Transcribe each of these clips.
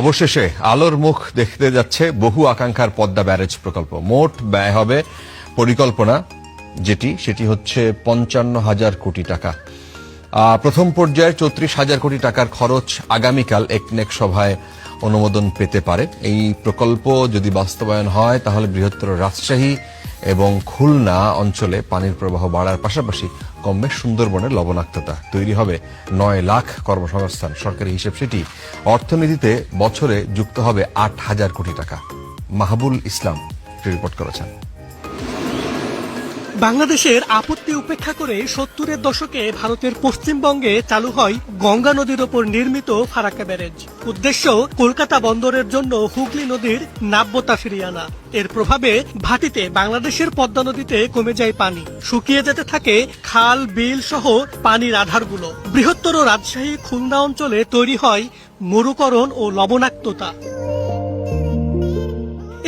অবশেষে আলোর মুখ দেখতে যাচ্ছে বহু আকাঙ্ক্ষার পদ্মা ব্যারেজ প্রকল্প। মোট ব্যয় হবে পরিকল্পনা সেটি হচ্ছে ৫৫,০০০ কোটি টাকা। প্রথম পর্যায়ে ৩৪,০০০ কোটি টাকার খরচ আগামীকাল একনেক সভায় অনুমোদন পেতে পারে। এই প্রকল্প যদি বাস্তবায়ন হয় তাহলে বৃহত্তর রাজশাহী এবং খুলনা অঞ্চলে পানির প্রবাহ বাড়ার পাশাপাশি কমবে সুন্দরবনের লবণাক্ততা। তৈরি হবে ৯ লাখ কর্মসংস্থান। সরকারি হিসেব সেটি অর্থনীতিতে বছরে যুক্ত হবে ৮,০০০ কোটি টাকা। মাহবুল ইসলাম রিপোর্ট করেছেন। বাংলাদেশের আপত্তি উপেক্ষা করে ৭০-এর দশকে ভারতের পশ্চিমবঙ্গে চালু হয় গঙ্গা নদীর ওপর নির্মিত ফারাক্কা ব্যারেজ। উদ্দেশ্য কলকাতা বন্দরের জন্য হুগলি নদীর নাব্যতা ফিরিয়ে আনা। এর প্রভাবে ভাটিতে বাংলাদেশের পদ্মা নদীতে কমে যায় পানি, শুকিয়ে যেতে থাকে খাল বিল সহ পানির আধারগুলো। বৃহত্তর রাজশাহী খুলনা অঞ্চলে তৈরি হয় মরুকরণ ও লবণাক্ততা।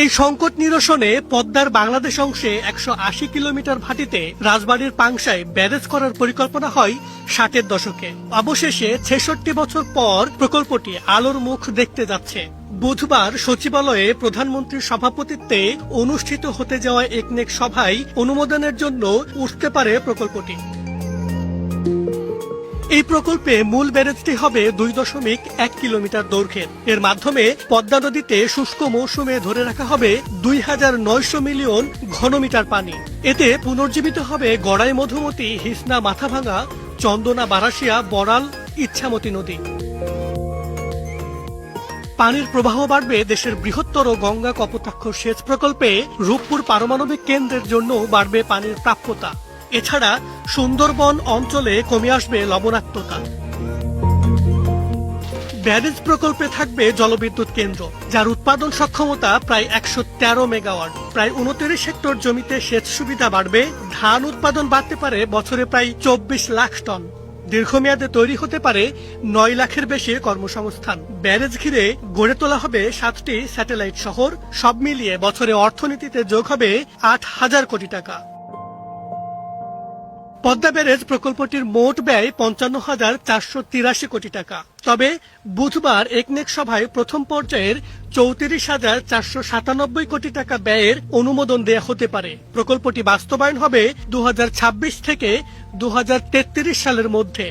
এই সংকট নিরসনে পদ্মার বাংলাদেশ অংশে ১৮০ কিলোমিটার ভাটিতে রাজবাড়ীর পাংশায় ব্যারেজ করার পরিকল্পনা হয় ৬০-এর দশকে। অবশেষে ৬৬ বছর পর প্রকল্পটি আলোর মুখ দেখতে যাচ্ছে। বুধবার সচিবালয়ে প্রধানমন্ত্রীর সভাপতিত্বে অনুষ্ঠিত হতে যাওয়া একনেক সভায় অনুমোদনের জন্য উঠতে পারে প্রকল্পটি। এই প্রকল্পে মূল ব্যারেজটি হবে ২.১ কিলোমিটার দৈর্ঘ্যের। এর মাধ্যমে পদ্মা নদীতে শুষ্ক মৌসুমে ধরে রাখা হবে ২,৯০০ মিলিয়ন ঘনমিটার পানি। এতে পুনর্জীবিত হবে গড়াই, মধুমতি, হিসনা, মাথাভাঙা, চন্দনা, বারাসিয়া, বড়াল, ইচ্ছামতি নদী। পানির প্রবাহ বাড়বে দেশের বৃহত্তর গঙ্গা কপোতাক্ষ সেচ প্রকল্পে। রূপপুর পারমাণবিক কেন্দ্রের জন্য বাড়বে পানির প্রাপ্যতা। এছাড়া সুন্দরবন অঞ্চলে কমে আসবে লবণাক্ততা। ব্যারেজ প্রকল্পে থাকবে জলবিদ্যুৎ কেন্দ্র, যার উৎপাদন সক্ষমতা প্রায় ১১৩ মেগাওয়াট। প্রায় ২৯ হেক্টর জমিতে সেচ সুবিধা বাড়বে। ধান উৎপাদন বাড়তে পারে বছরে প্রায় ২৪ লাখ টন। দীর্ঘমেয়াদে তৈরি হতে পারে ৯ লাখের বেশি কর্মসংস্থান। ব্যারেজ ঘিরে গড়ে তোলা হবে ৭টি স্যাটেলাইট শহর। সব মিলিয়ে বছরে অর্থনীতিতে যোগ হবে ৮,০০০ কোটি টাকা। পদ্মা ব্যারেজ প্রকল্পটির মোট ব্যয় ৫৫,৪৮৩ কোটি টাকা। তবে বুধবার একনেক সভায় প্রথম পর্যায়ের ৩৪,৪৯৭ কোটি টাকা ব্যয়ের অনুমোদন দেয়া হতে পারে। প্রকল্পটি বাস্তবায়ন হবে ২০২৬ থেকে ২০৩৩ সালের মধ্যে।